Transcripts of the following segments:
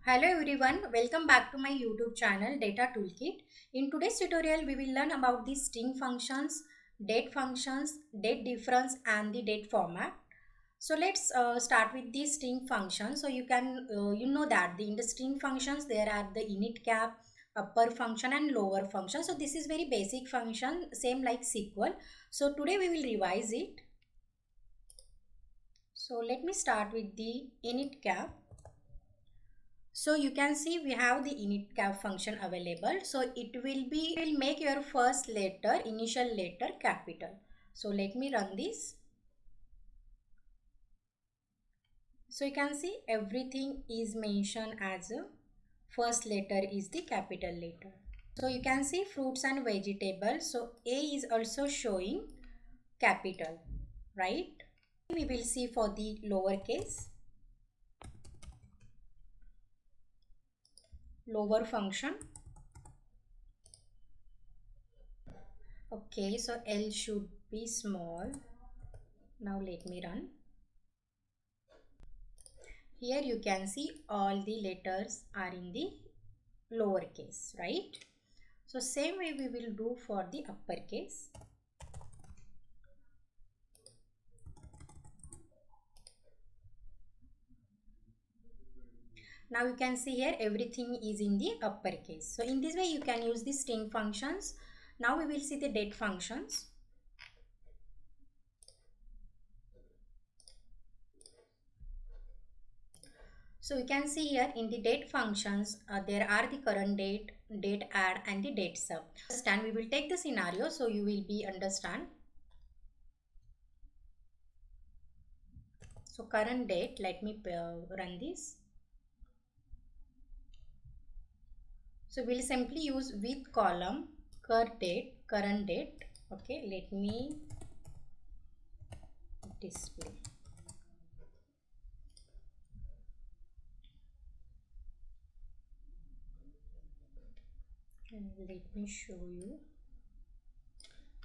Hello everyone, welcome back to my YouTube channel Data Toolkit. In today's tutorial, we will learn about the string functions, date difference and the date format. So let's start with the string function. So you know that in the string functions there are the init cap, upper function and lower function. So this is very basic function, same like SQL. So today we will revise it. So let me start with the init cap. So you can see we have the init cap function available. So it will make your first letter, initial letter capital. So let me run this. So you can see everything is mentioned as a first letter is the capital letter. So you can see fruits and vegetables. So A is also showing capital, right? We will see for the lower function. Okay, so L should be small. Now let me run. Here you can see all the letters are in the lowercase, right? So same way we will do for the uppercase. Now you can see here everything is in the uppercase. So in this way you can use the string functions. Now we will see the date functions. So you can see here in the date functions, there are the current date, date add and the date sub. And we will take the scenario so you will be understand. So current date, let me run this. So we'll simply use with column current date. Okay, let me display. And let me show you.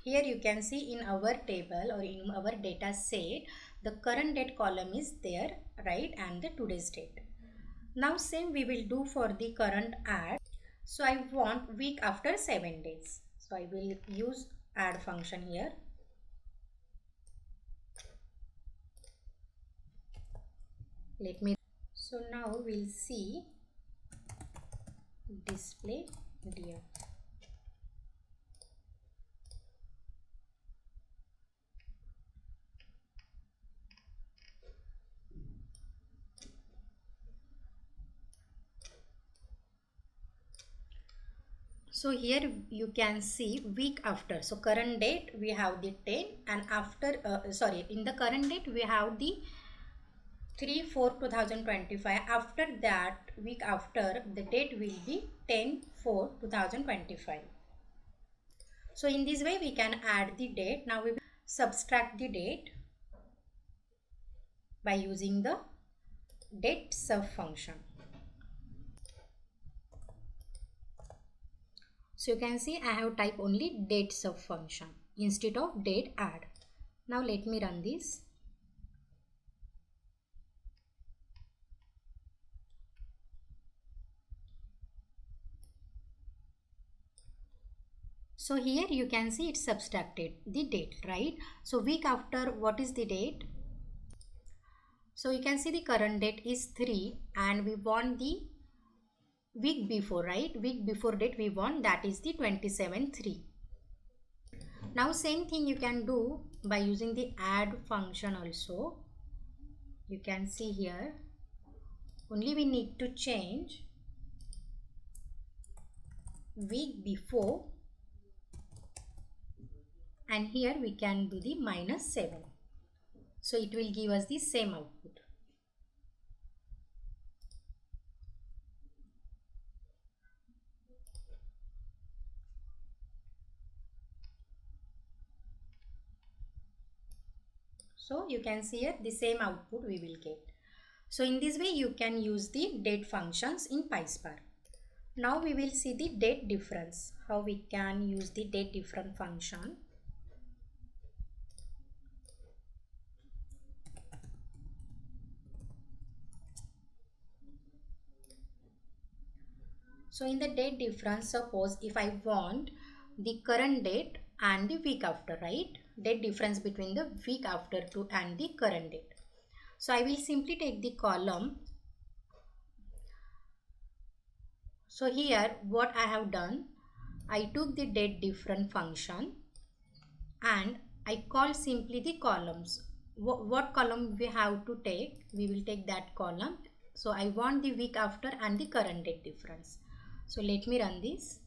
Here you can see in our table or in our data set, the current date column is there, right? And the today's date. Now same we will do for the current add. So I want week after 7 days. So I will use add function here. So now we'll see display df. So here you can see week after. So current date we have the 10 and after in the current date we have the 3/4/2025. After that week after the date will be 10/4/2025. So in this way we can add the date. Now we will subtract the date by using the date sub function. So you can see I have typed only date sub function instead of date add. Now let me run this. So here you can see it's subtracted the date, right? So week after, what is the date? So you can see the current date is 3 and we want the week before, right? Week before date we want, that is the 27/3. Now same thing you can do by using the add function also. You can see here only we need to change week before and here we can do the -7. So it will give us the same output. So you can see here the same output we will get. So in this way you can use the date functions in PySpark. Now we will see the date difference, how we can use the date difference function. So in the date difference, suppose if I want the current date and the week after, right? Date difference between the week after to and the current date. So I will simply take the column. So here what I have done, I took the date difference function and I call simply the columns. What column we have to take, we will take that column. So I want the week after and the current date difference. So let me run this.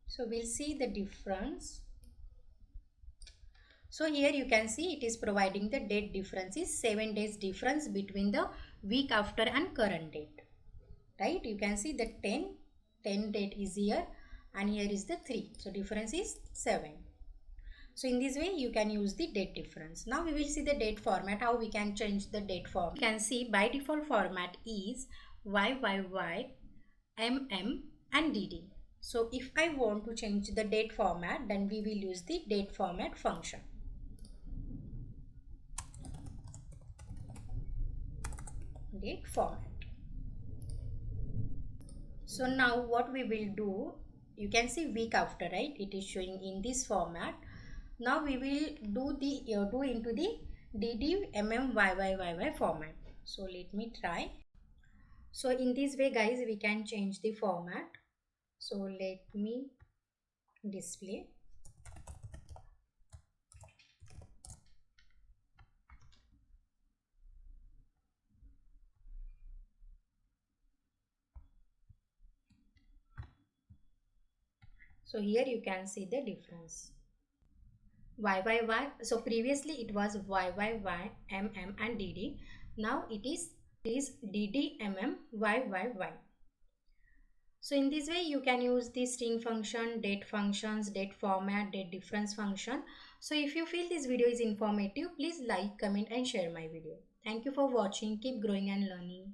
So we'll see the difference. So here you can see it is providing the date difference is 7 days difference between the week after and current date. Right? You can see the 10 date is here and here is the 3. So difference is 7. So in this way you can use the date difference. Now we will see the date format, how we can change the date format. You can see by default format is YYY, MM and DD. So if I want to change the date format, then we will use the date format function. Date format. So now what we will do, you can see week after, right? It is showing in this format. Now we will do into the DD MM YYYY format. So let me try. So in this way guys, we can change the format. So let me display. So here you can see the difference. YYY, so previously it was YYY, MM and DD. Now it is DD, MM, YYY. So in this way you can use the string function, date functions, date format, date difference function. So if you feel this video is informative, please like, comment and share my video. Thank you for watching. Keep growing and learning.